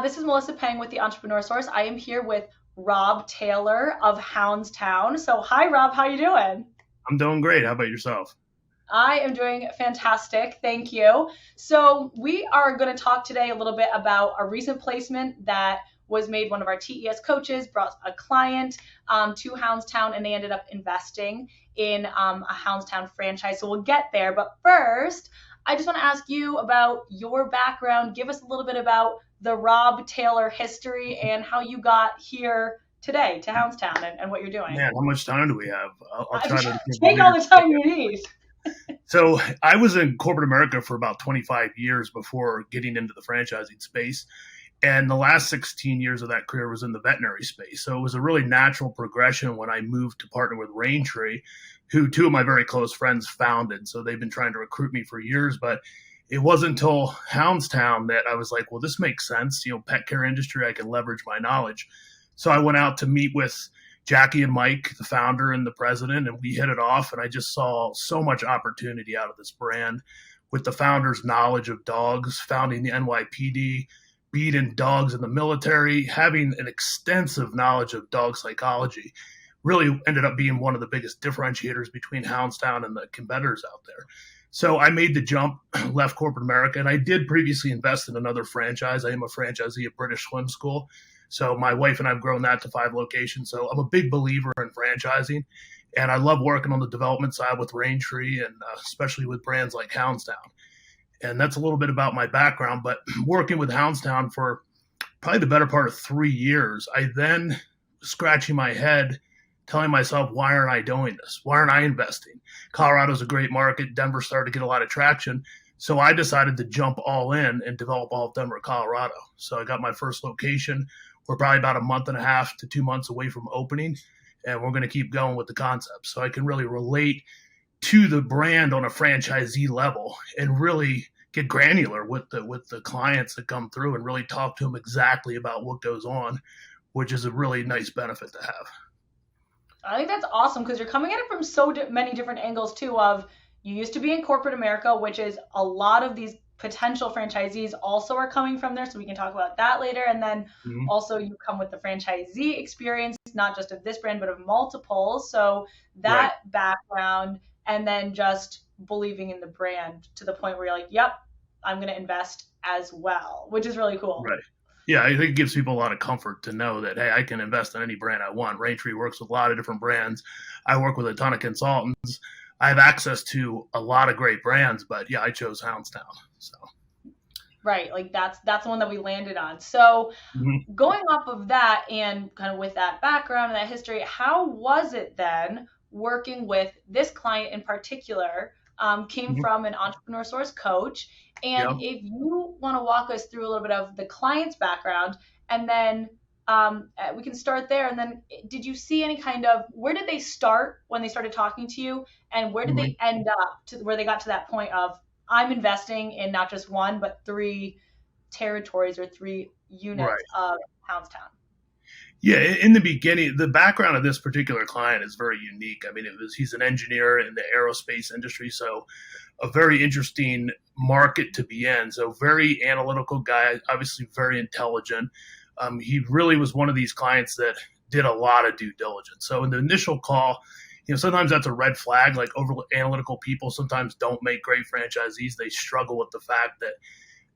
This is Melissa Peng with the Entrepreneur Source. I am here with Rob Taylor of Hounds Town. So, hi, Rob. How you doing? I'm doing great. How about yourself? I am doing fantastic. Thank you. So, we are going to talk today a little bit about a recent placement that was made. One of our TES coaches brought a client to Hounds Town, and they ended up investing in a Hounds Town franchise. So, we'll get there. But first, I just want to ask you about your background. Give us a little bit about the Rob Taylor history and how you got here today to Hounds Town and what you're doing. Man, how much time do we have? I'll try to take all the time you need. So I was in corporate America for about 25 years before getting into the franchising space. And the last 16 years of that career was in the veterinary space. So it was a really natural progression when I moved to partner with Raintree, who two of my very close friends founded. So they've been trying to recruit me for years, but it wasn't until Hounds Town that I was like, well, this makes sense. Pet care industry, I can leverage my knowledge. So I went out to meet with Jackie and Mike, the founder and the president, and we hit it off. And I just saw so much opportunity out of this brand with the founder's knowledge of dogs, founding the NYPD, beating dogs in the military, having an extensive knowledge of dog psychology. Really ended up being one of the biggest differentiators between Hounds Town and the competitors out there. So I made the jump, left corporate America, and I did previously invest in another franchise. I am a franchisee at British Swim School. So my wife and I have grown that to 5 locations. So I'm a big believer in franchising, and I love working on the development side with Raintree and especially with brands like Hounds Town. And that's a little bit about my background, but working with Hounds Town for probably the better part of 3 years, I then scratching my head telling myself, why aren't I doing this? Why aren't I investing? Colorado's a great market. Denver started to get a lot of traction. So I decided to jump all in and develop all of Denver, Colorado. So I got my first location. We're probably about a month and a half to 2 months away from opening, and we're going to keep going with the concept. So I can really relate to the brand on a franchisee level and really get granular with the clients that come through and really talk to them exactly about what goes on, which is a really nice benefit to have. I think that's awesome because you're coming at it from so many different angles too. Of you used to be in corporate America, which is a lot of these potential franchisees also are coming from there. So we can talk about that later. And then also you come with the franchisee experience, not just of this brand, but of multiples. So that background, and then just believing in the brand to the point where you're like, yep, I'm going to invest as well, which is really cool. Right. Yeah, I think it gives people a lot of comfort to know that, hey, I can invest in any brand I want. Raintree works with a lot of different brands. I work with a ton of consultants. I have access to a lot of great brands, but yeah, I chose Hounds Town. So. Right, like that's the one that we landed on. So going off of that and kind of with that background and that history, how was it then working with this client in particular? Came from an Entrepreneur Source coach. And if you want to walk us through a little bit of the client's background, and then we can start there. And then did you see any kind of, where did they start when they started talking to you? And where did they end up to where they got to that point of, I'm investing in not just one, but 3 territories or 3 units of Hounds Town? Yeah, in the beginning, the background of this particular client is very unique. I mean, he's an engineer in the aerospace industry, so a very interesting market to be in. So very analytical guy, obviously very intelligent. He really was one of these clients that did a lot of due diligence. So in the initial call, sometimes that's a red flag, like over analytical people sometimes don't make great franchisees. They struggle with the fact that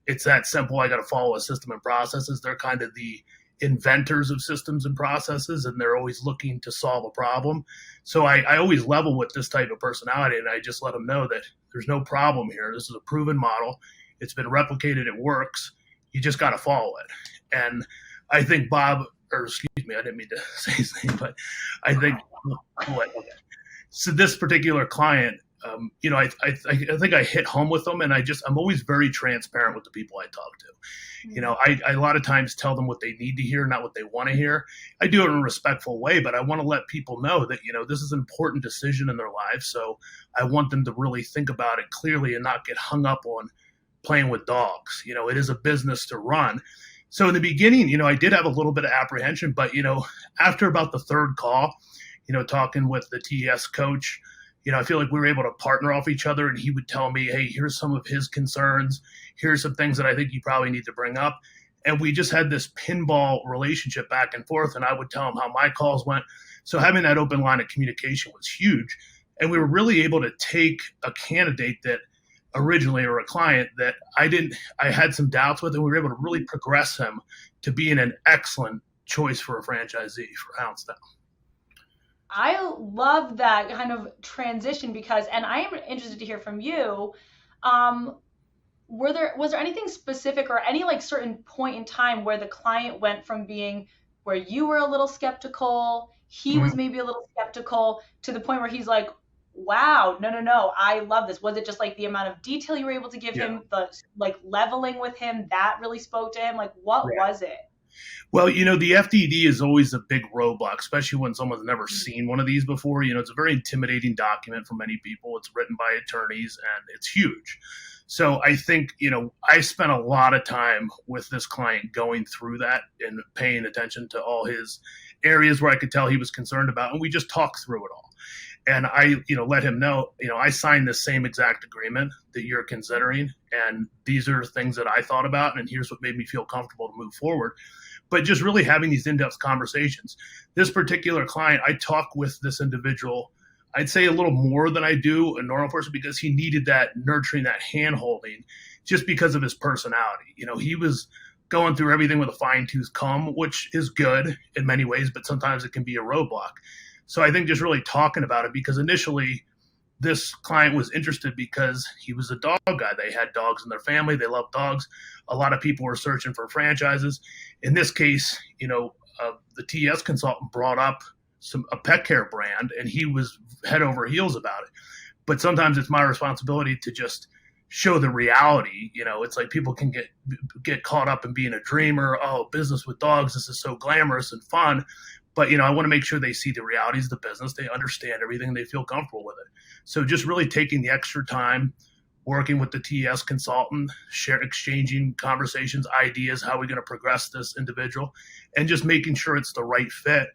it's that simple. I got to follow a system and processes. They're kind of the inventors of systems and processes, and they're always looking to solve a problem. So I always level with this type of personality, and I just let them know that there's no problem here. This is a proven model. It's been replicated. It works. You just got to follow it. And I think Bob, or excuse me, I didn't mean to say his name, but I think, so this particular client, I think I hit home with them, and I'm always very transparent with the people I talk to. I a lot of times tell them what they need to hear, not what they want to hear. I do it in a respectful way, but I want to let people know that, this is an important decision in their lives. So I want them to really think about it clearly and not get hung up on playing with dogs. It is a business to run. So in the beginning, I did have a little bit of apprehension, but, after about the 3rd call, talking with the TES coach, I feel like we were able to partner off each other, and he would tell me, hey, here's some of his concerns. Here's some things that I think you probably need to bring up. And we just had this pinball relationship back and forth. And I would tell him how my calls went. So having that open line of communication was huge. And we were really able to take a candidate that originally, or a client that I had some doubts with, and we were able to really progress him to being an excellent choice for a franchisee for Hounds Town. I love that kind of transition because, and I am interested to hear from you. Was there anything specific or any like certain point in time where the client went from being where you were a little skeptical, he was maybe a little skeptical, to the point where he's like, wow, no, I love this? Was it just like the amount of detail you were able to give him, the like leveling with him that really spoke to him? Like, what was it? Well, the FDD is always a big roadblock, especially when someone's never seen one of these before. It's a very intimidating document for many people. It's written by attorneys, and it's huge. So I think, I spent a lot of time with this client going through that and paying attention to all his areas where I could tell he was concerned about, and we just talked through it all. And I, let him know, I signed the same exact agreement that you're considering, and these are things that I thought about, and here's what made me feel comfortable to move forward. But just really having these in-depth conversations. This particular client, I talk with this individual, I'd say a little more than I do a normal person, because he needed that nurturing, that hand-holding, just because of his personality. He was going through everything with a fine-tooth comb, which is good in many ways, but sometimes it can be a roadblock. So I think just really talking about it, because initially this client was interested because he was a dog guy. They had dogs in their family. They love dogs. A lot of people were searching for franchises. In this case, the TS consultant brought up a pet care brand, and he was head over heels about it. But sometimes it's my responsibility to just show the reality. It's like people can get caught up in being a dreamer. Oh, business with dogs, this is so glamorous and fun. But, I want to make sure they see the realities of the business. They understand everything. They feel comfortable with it. So just really taking the extra time, working with the TS consultant, exchanging conversations, ideas, how are we going to progress this individual, and just making sure it's the right fit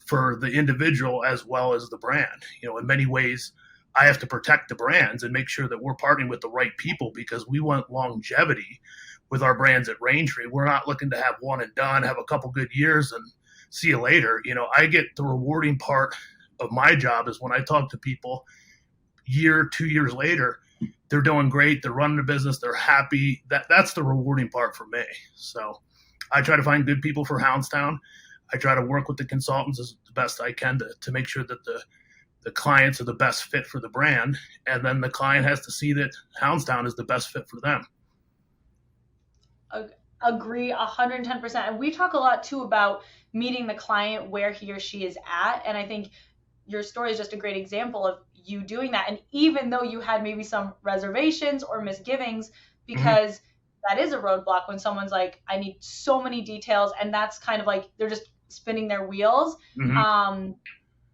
for the individual as well as the brand. In many ways, I have to protect the brands and make sure that we're partnering with the right people, because we want longevity with our brands at Raintree. We're not looking to have one and done, have a couple good years and see you later. I get the rewarding part of my job is when I talk to people 2 years later, they're doing great. They're running a business. They're happy. That's the rewarding part for me. So I try to find good people for Hounds Town. I try to work with the consultants as the best I can to make sure that the clients are the best fit for the brand. And then the client has to see that Hounds Town is the best fit for them. Agree 110%. And we talk a lot too about meeting the client where he or she is at. And I think your story is just a great example of you doing that. And even though you had maybe some reservations or misgivings, because that is a roadblock when someone's like, I need so many details. And that's kind of like, they're just spinning their wheels.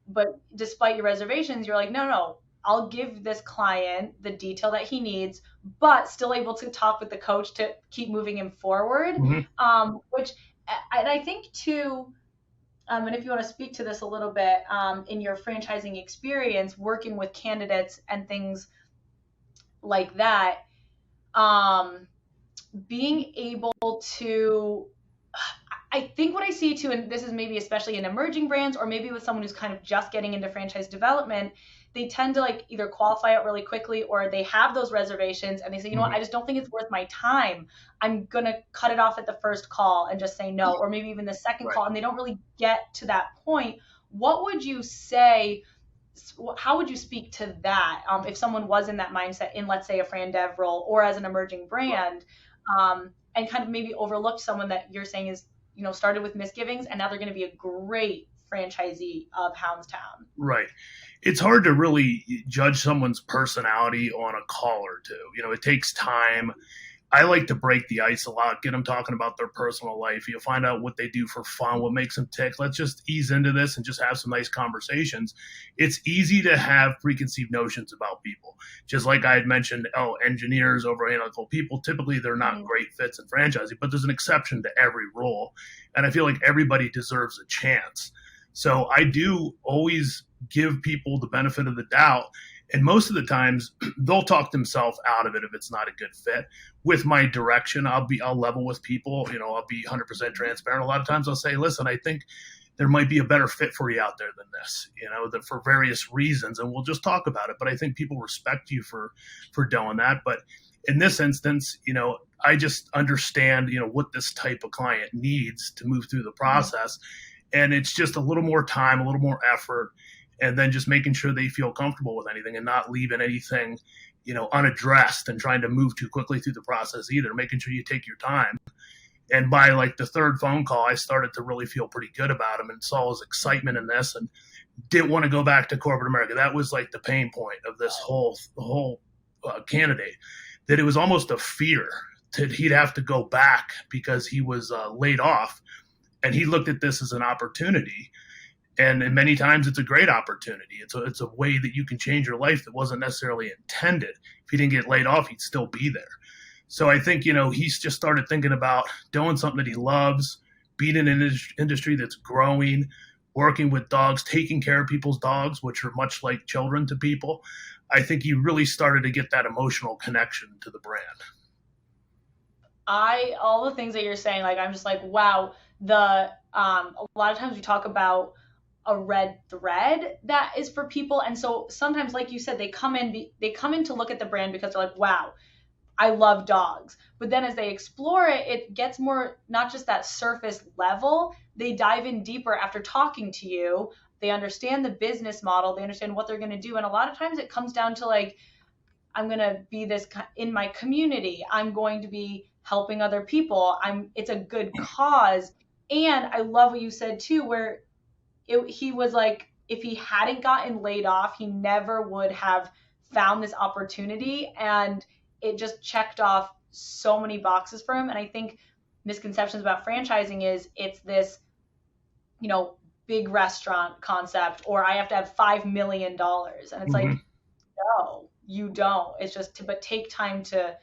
But despite your reservations, you're like, no, I'll give this client the detail that he needs, but still able to talk with the coach to keep moving him forward. Which, and I think too, and if you want to speak to this a little bit, in your franchising experience, working with candidates and things like that, being able to, I think what I see too, and this is maybe especially in emerging brands or maybe with someone who's kind of just getting into franchise development, they tend to like either qualify it really quickly or they have those reservations and they say, what, I just don't think it's worth my time. I'm going to cut it off at the first call and just say no, or maybe even the second call, and they don't really get to that point. What would you say, how would you speak to that if someone was in that mindset in, let's say, a Fran Dev role or as an emerging brand, and kind of maybe overlooked someone that you're saying is, started with misgivings and now they're going to be a great franchisee of Hounds Town? Right. It's hard to really judge someone's personality on a call or two. It takes time. I like to break the ice a lot, get them talking about their personal life. You'll find out what they do for fun, what makes them tick. Let's just ease into this and just have some nice conversations. It's easy to have preconceived notions about people. Just like I had mentioned, engineers over analytical people, typically they're not great fits in franchising, but there's an exception to every role. And I feel like everybody deserves a chance. So I do always give people the benefit of the doubt And most of the times they'll talk themselves out of it if it's not a good fit. With my direction, I'll level with people, I'll be 100% transparent. A lot of times I'll say, listen, I think there might be a better fit for you out there than this, that for various reasons, and we'll just talk about it. But I think people respect you for doing that. But in this instance, I just understand, what this type of client needs to move through the process. And it's just a little more time, a little more effort, and then just making sure they feel comfortable with anything and not leaving anything, unaddressed and trying to move too quickly through the process either, making sure you take your time. And by like the third phone call, I started to really feel pretty good about him and saw his excitement in this and didn't want to go back to corporate America. That was like the pain point of this whole candidate, that it was almost a fear that he'd have to go back because he was laid off. And he looked at this as an opportunity. And many times it's a great opportunity. It's a way that you can change your life that wasn't necessarily intended. If he didn't get laid off, he'd still be there. So I think, he's just started thinking about doing something that he loves, being in an industry that's growing, working with dogs, taking care of people's dogs, which are much like children to people. I think he really started to get that emotional connection to the brand. All the things that you're saying, like, I'm just like, wow, a lot of times we talk about a red thread that is for people. And so sometimes, like you said, they come in to look at the brand because they're like, wow, I love dogs. But then as they explore it, it gets more, not just that surface level, they dive in deeper after talking to you. They understand the business model. They understand what they're going to do. And a lot of times it comes down to like, I'm going to be this in my community. I'm going to be helping other people. It's a good cause. And I love what you said too, where he was like, if he hadn't gotten laid off, he never would have found this opportunity. And it just checked off so many boxes for him. And I think misconceptions about franchising is it's this, big restaurant concept, or I have to have $5 million. And it's like, no, you don't. It's just but take time to,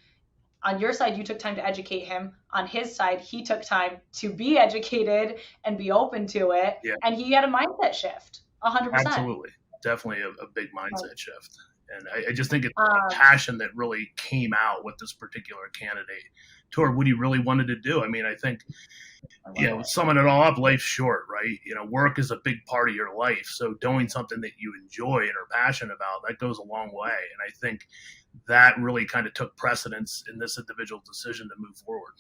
on your side, you took time to educate him. On his side, he took time to be educated and be open to it. Yeah. And he had a mindset shift, 100%. Absolutely. Definitely a big mindset shift. And I just think it's a passion that really came out with this particular candidate toward what he really wanted to do. I mean, I think, summing it all up, life's short, right? Work is a big part of your life. So doing something that you enjoy and are passionate about, that goes a long way. And I think that really kind of took precedence in this individual's decision to move forward.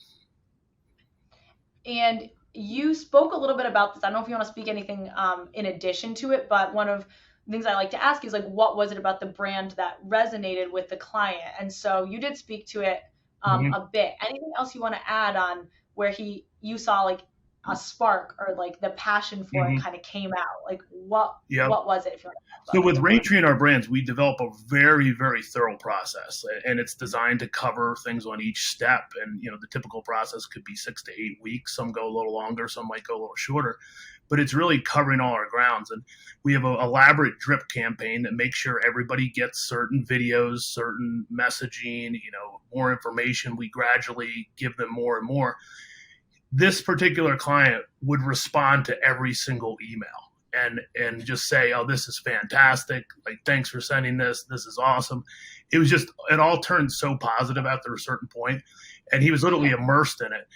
And you spoke a little bit about this. I don't know if you want to speak anything in addition to it, but one of things I like to ask is like, what was it about the brand that resonated with the client? And so you did speak to it a bit. Anything else you want to add on where you saw like a spark or like the passion for it kind of came out? Like what was it? If you want to so with Raintree and our brands, we develop a very, very thorough process, and it's designed to cover things on each step. And, the typical process could be 6 to 8 weeks. Some go a little longer, some might go a little shorter. But it's really covering all our grounds. And we have an elaborate drip campaign that makes sure everybody gets certain videos, certain messaging, more information. We gradually give them more and more. This particular client would respond to every single email and just say, oh, this is fantastic. Like, thanks for sending this. This is awesome. It all turned so positive after a certain point, and he was literally immersed in it.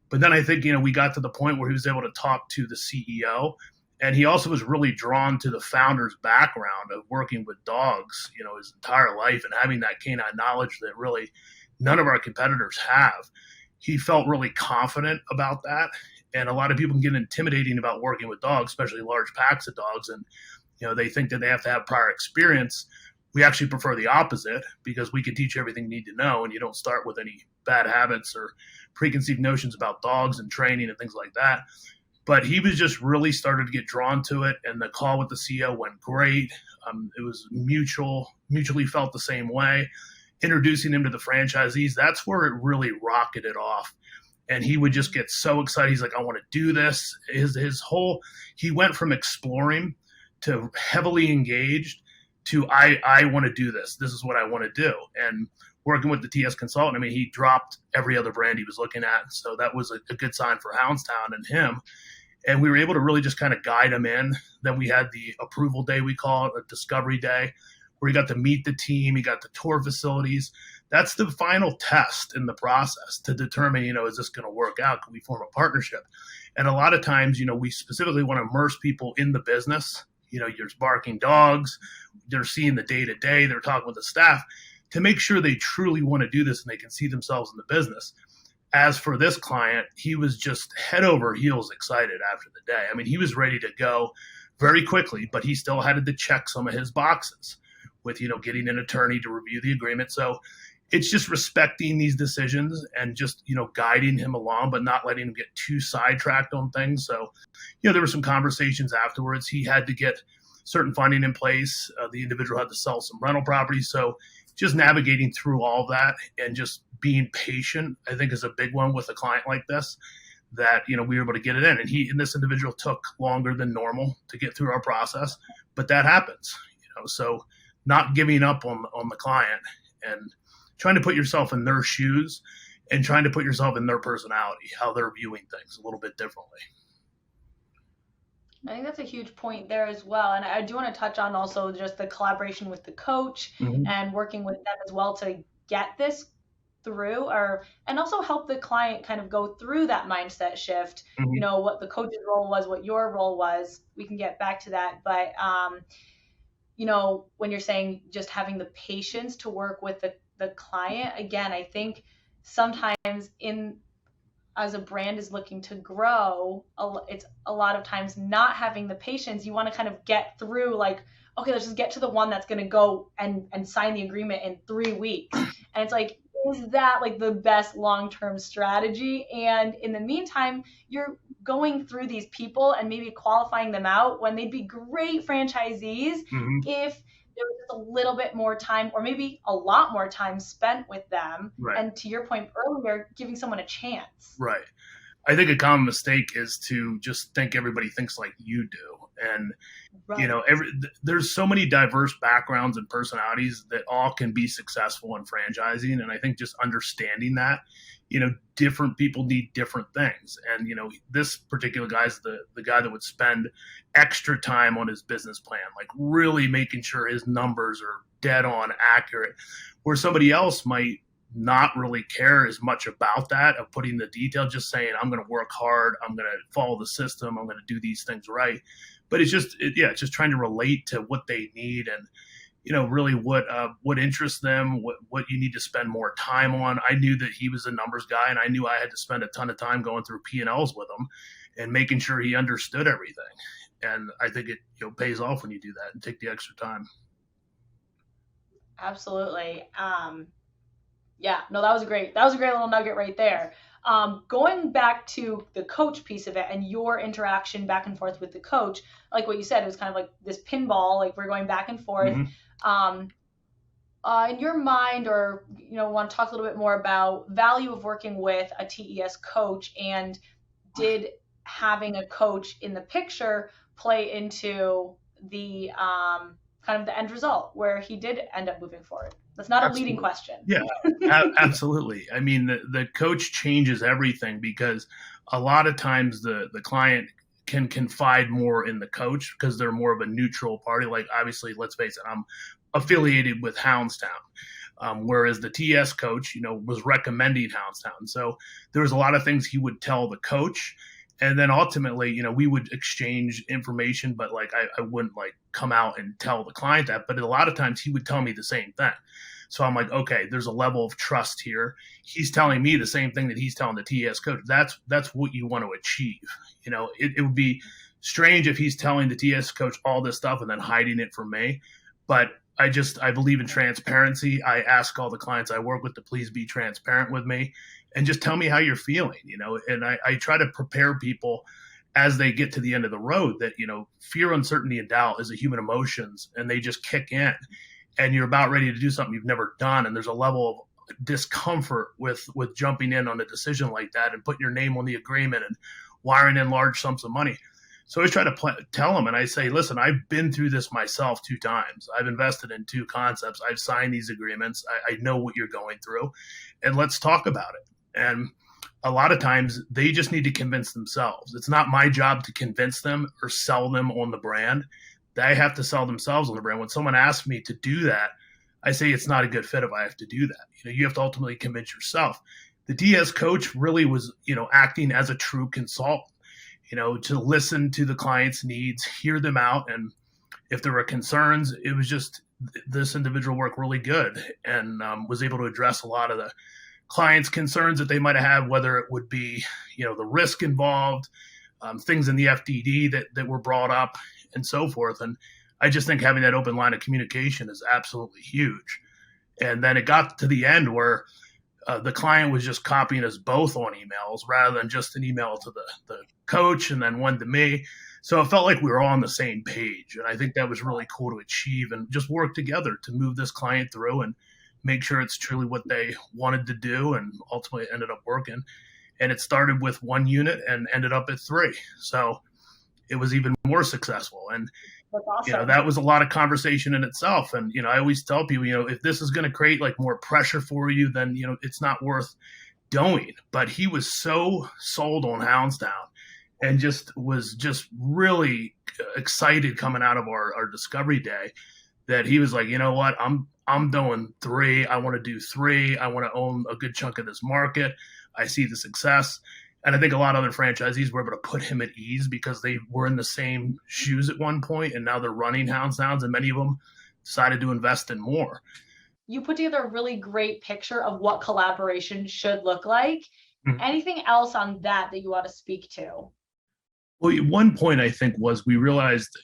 But then I think, we got to the point where he was able to talk to the CEO, and he also was really drawn to the founder's background of working with dogs, his entire life, and having that canine knowledge that really none of our competitors have. He felt really confident about that. And a lot of people can get intimidating about working with dogs, especially large packs of dogs. And, they think that they have to have prior experience. We actually prefer the opposite, because we can teach you everything you need to know, and you don't start with any bad habits or preconceived notions about dogs and training and things like that. But he was just really started to get drawn to it, and the call with the CEO went great. It was mutually felt the same way. Introducing him to the franchisees, that's where it really rocketed off. And he would just get so excited. He's like, I want to do this. He went from exploring to heavily engaged to I want to do this. This is what I want to do. And working with the TS consultant, he dropped every other brand he was looking at. So that was a good sign for Hounds Town and him. And we were able to really just kind of guide him in. Then we had the approval day, we call it, a discovery day, where he got to meet the team, he got to tour facilities. That's the final test in the process to determine, is this going to work out? Can we form a partnership? And a lot of times, we specifically want to immerse people in the business. You're barking dogs, they're seeing the day to day, they're talking with the staff to make sure they truly want to do this and they can see themselves in the business. As for this client, he was just head over heels excited after the day. I mean, he was ready to go very quickly, but he still had to check some of his boxes with, getting an attorney to review the agreement. So it's just respecting these decisions and just, guiding him along, but not letting him get too sidetracked on things. So, there were some conversations afterwards. He had to get certain funding in place. The individual had to sell some rental properties. So just navigating through all of that and just being patient, I think, is a big one with a client like this, that, we were able to get it in. And this individual took longer than normal to get through our process, but that happens, so not giving up on the client and trying to put yourself in their shoes and trying to put yourself in their personality, how they're viewing things a little bit differently. I think that's a huge point there as well. And I do want to touch on also just the collaboration with the coach and working with them as well to get this through, and also help the client kind of go through that mindset shift, what the coach's role was, what your role was. We can get back to that. But, when you're saying just having the patience to work with the client, again, I think sometimes as a brand is looking to grow, it's a lot of times not having the patience. You want to kind of get through okay, let's just get to the one that's going to go and sign the agreement in 3 weeks. And it's like, is that the best long-term strategy? And in the meantime, you're going through these people and maybe qualifying them out when they'd be great franchisees if there was just a little bit more time, or maybe a lot more time spent with them. Right. And to your point earlier, giving someone a chance. Right. I think a common mistake is to just think everybody thinks like you do. And, there's so many diverse backgrounds and personalities that all can be successful in franchising. And I think just understanding that, different people need different things. And, this particular guy's the guy that would spend extra time on his business plan, really making sure his numbers are dead on accurate, where somebody else might not really care as much about that, of putting the detail, just saying, I'm going to work hard, I'm going to follow the system, I'm going to do these things right. But it's just trying to relate to what they need and, really what interests them, what you need to spend more time on. I knew that he was a numbers guy, and I knew I had to spend a ton of time going through P&Ls with him and making sure he understood everything. And I think it pays off when you do that and take the extra time. Absolutely. Yeah, no, that was a great little nugget right there. Going back to the coach piece of it and your interaction back and forth with the coach, like what you said, it was kind of like this pinball, we're going back and forth. In your mind, or, want to talk a little bit more about value of working with a TES coach, and did having a coach in the picture play into the kind of the end result where he did end up moving forward? That's not a leading question. Yeah, absolutely. I mean, the coach changes everything, because a lot of times the client can confide more in the coach because they're more of a neutral party. Obviously, let's face it, I'm affiliated with Hounds Town, whereas the TS coach, was recommending Hounds Town. So there was a lot of things he would tell the coach. And then ultimately, we would exchange information, but I wouldn't come out and tell the client that. But a lot of times he would tell me the same thing. So I'm like, okay, there's a level of trust here. He's telling me the same thing that he's telling the TS coach. That's what you want to achieve. It would be strange if he's telling the TS coach all this stuff and then hiding it from me. But I believe in transparency. I ask all the clients I work with to please be transparent with me and just tell me how you're feeling, and I try to prepare people as they get to the end of the road that, fear, uncertainty, and doubt is a human emotions, and they just kick in, and you're about ready to do something you've never done. And there's a level of discomfort with jumping in on a decision like that and putting your name on the agreement and wiring in large sums of money. So I try to tell them, and I say, listen, I've been through this myself 2 times. I've invested in 2 concepts. I've signed these agreements. I know what you're going through, and let's talk about it. And a lot of times they just need to convince themselves. It's not my job to convince them or sell them on the brand. they have to sell themselves on the brand. When someone asks me to do that, I say it's not a good fit if I have to do that. You have to ultimately convince yourself. The DS coach really was, acting as a true consultant, to listen to the client's needs, hear them out. And if there were concerns, it was just this individual worked really good and was able to address a lot of the clients' concerns that they might have had, whether it would be, the risk involved, things in the FDD that were brought up and so forth. And I just think having that open line of communication is absolutely huge. And then it got to the end where the client was just copying us both on emails rather than just an email to the coach and then one to me. So it felt like we were all on the same page. And I think that was really cool to achieve and just work together to move this client through and make sure it's truly what they wanted to do, and ultimately ended up working. And it started with one unit and ended up at 3. So it was even more successful. And That's awesome. that was a lot of conversation in itself. And, I always tell people, if this is going to create like more pressure for you, then, it's not worth doing. But he was so sold on Hounds Town and was really excited coming out of our discovery day that he was like, you know what, I'm doing 3. I want to do 3. I want to own a good chunk of this market. I see the success. And I think a lot of other franchisees were able to put him at ease because they were in the same shoes at one point, and now they're running Hounds Towns, and many of them decided to invest in more. You put together a really great picture of what collaboration should look like. Mm-hmm. Anything else on that you want to speak to? Well, one point I think was we realized,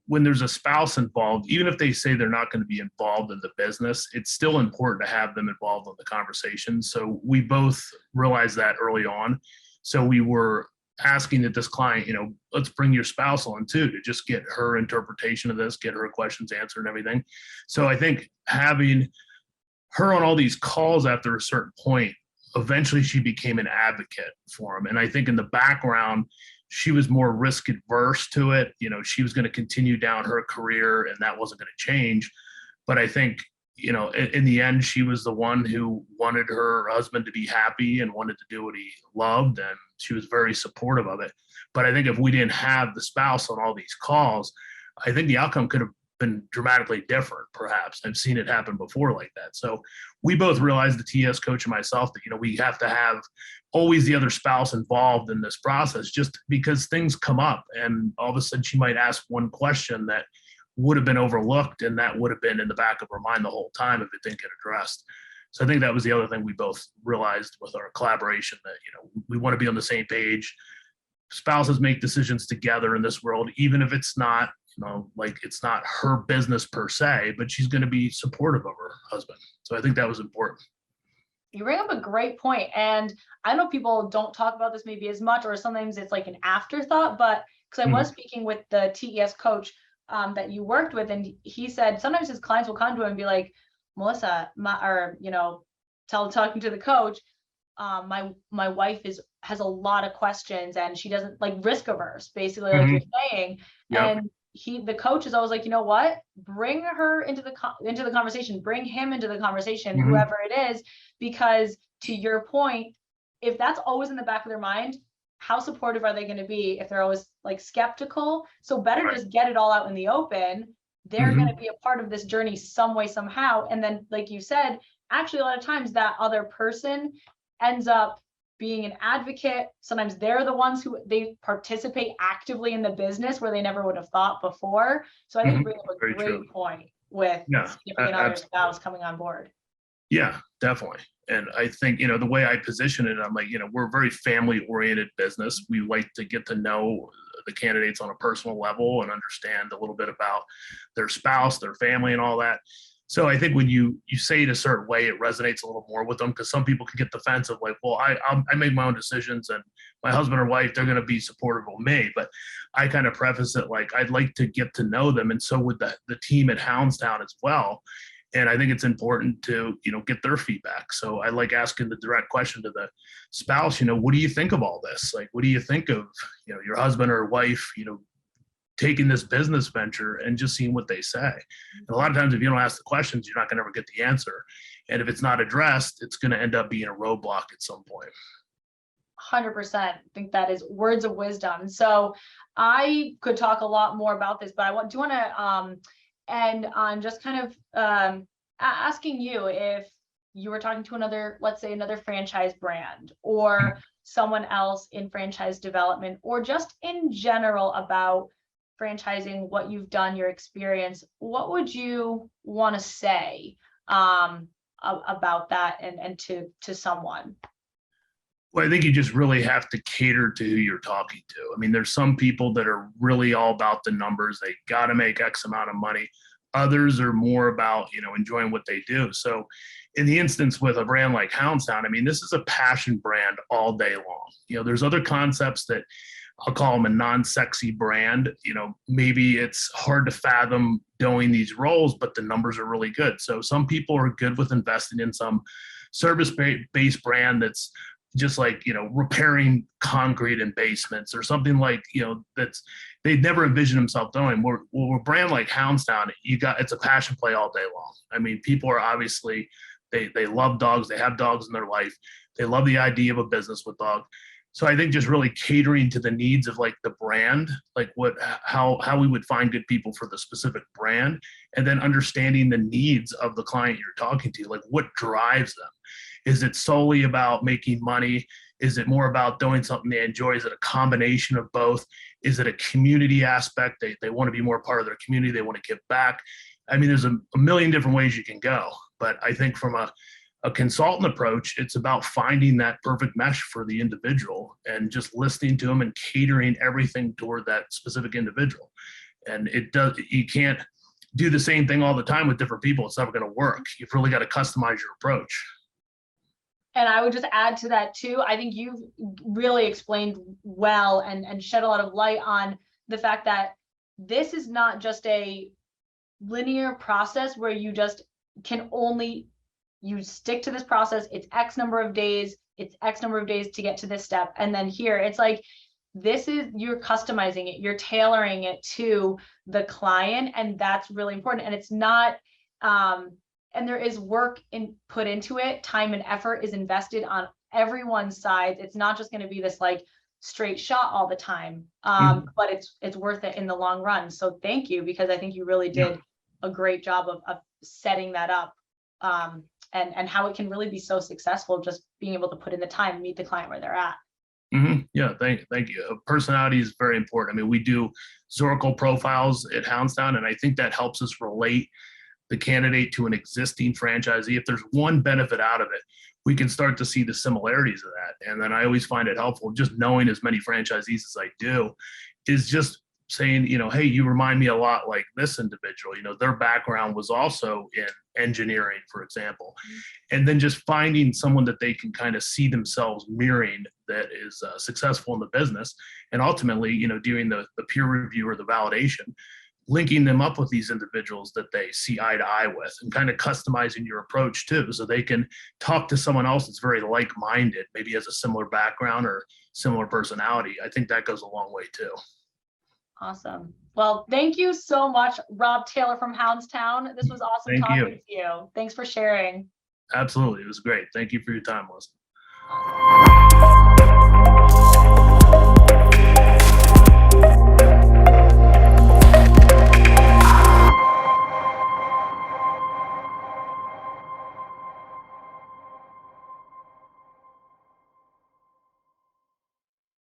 when there's a spouse involved, even if they say they're not going to be involved in the business, it's still important to have them involved in the conversation. So we both realized that early on. So we were asking that this client, let's bring your spouse on too, to just get her interpretation of this, get her questions answered and everything. So I think having her on all these calls after a certain point, eventually she became an advocate for him. And I think in the background, she was more risk adverse to it. She was going to continue down her career and that wasn't going to change. But I think, in the end, she was the one who wanted her husband to be happy and wanted to do what he loved. And she was very supportive of it. But I think if we didn't have the spouse on all these calls, I think the outcome could have been dramatically different, perhaps. I've seen it happen before like that. So we both realized, the TS coach and myself, that, we have to have always the other spouse involved in this process, just because things come up and all of a sudden she might ask one question that would have been overlooked, and that would have been in the back of her mind the whole time if it didn't get addressed. So I think that was the other thing we both realized with our collaboration, that, we want to be on the same page. Spouses make decisions together in this world, even if it's not, it's not her business per se, but she's going to be supportive of her husband. So I think that was important. You bring up a great point. And I know people don't talk about this maybe as much, or sometimes it's like an afterthought, but because I was speaking with the TES coach that you worked with, and he said sometimes his clients will come to him and be like, Melissa, talking to the coach, my wife has a lot of questions and she doesn't like risk averse, basically, like you're saying. Yep. And the coach is always like, you know what, bring her into the conversation, bring him into the conversation, whoever it is, because to your point, if that's always in the back of their mind, how supportive are they going to be if they're always like skeptical? So better just get it all out in the open. They're going to be a part of this journey some way, somehow. And then, like you said, actually a lot of times that other person ends up being an advocate. Sometimes they're the ones who they participate actively in the business where they never would have thought before. So I think you bring up a great true. Point with another spouse coming on board. Yeah, definitely. And I think, the way I position it, I'm like, we're a very family oriented business. We like to get to know the candidates on a personal level and understand a little bit about their spouse, their family and all that. So I think when you say it a certain way, it resonates a little more with them, because some people can get defensive, like, well, I make my own decisions and my husband or wife, they're going to be supportive of me. But I kind of preface it like, I'd like to get to know them. And so would the team at Hounds Town as well. And I think it's important to, get their feedback. So I like asking the direct question to the spouse, what do you think of all this? Like, what do you think of, your husband or wife, taking this business venture, and just seeing what they say. And a lot of times, if you don't ask the questions, you're not going to ever get the answer. And if it's not addressed, it's going to end up being a roadblock at some point. 100%. I think that is words of wisdom. So I could talk a lot more about this, but do want to end on just kind of asking you, if you were talking to another, let's say another franchise brand or someone else in franchise development, or just in general about franchising, what you've done, your experience, what would you want to say about that and to someone? Well, I think you just really have to cater to who you're talking to. I mean, there's some people that are really all about the numbers. They got to make X amount of money. Others are more about, enjoying what they do. So in the instance with a brand like Hounds Town, I mean, this is a passion brand all day long. There's other concepts that I'll call them a non-sexy brand. Maybe it's hard to fathom doing these roles, but the numbers are really good. So some people are good with investing in some service-based brand that's just like, repairing concrete in basements or something like, that's they'd never envision themselves doing. We're a brand like Hounds Town, it's a passion play all day long. I mean, people are obviously, they love dogs. They have dogs in their life. They love the idea of a business with dogs. So I think just really catering to the needs of like the brand, like how we would find good people for the specific brand, and then understanding the needs of the client you're talking to, like what drives them. Is it solely about making money? Is it more about doing something they enjoy? Is it a combination of both? Is it a community aspect? They want to be more part of their community. They want to give back. I mean, there's a million different ways you can go. But I think from a consultant approach, it's about finding that perfect mesh for the individual and just listening to them and catering everything toward that specific individual. And you can't do the same thing all the time with different people. It's never going to work. You've really got to customize your approach. And I would just add to that too. I think you've really explained well and shed a lot of light on the fact that this is not just a linear process where you just you stick to this process. It's X number of days. It's X number of days to get to this step. And then here it's like, you're customizing it. You're tailoring it to the client. And that's really important. And it's not, and there is work put into it. Time and effort is invested on everyone's side. It's not just going to be this like straight shot all the time, but it's worth it in the long run. So thank you, because I think you really did a great job of setting that up, and how it can really be so successful, just being able to put in the time and meet the client where they're at. Yeah, thank you. Personality is very important. I mean, we do Zoracle profiles at Hounds Town, and I think that helps us relate the candidate to an existing franchisee. If there's one benefit out of it, we can start to see the similarities of that. And then I always find it helpful, just knowing as many franchisees as I do, is just saying, hey, you remind me a lot like this individual. Their background was also in engineering, for example. And then just finding someone that they can kind of see themselves mirroring that is successful in the business. And ultimately, doing the peer review or the validation, linking them up with these individuals that they see eye to eye with, and kind of customizing your approach too, so they can talk to someone else that's very like-minded, maybe has a similar background or similar personality. I think that goes a long way too. Awesome. Well, thank you so much, Rob Taylor from Hounds Town. This was awesome talking to you. Thanks for sharing. Absolutely. It was great. Thank you for your time, Melissa.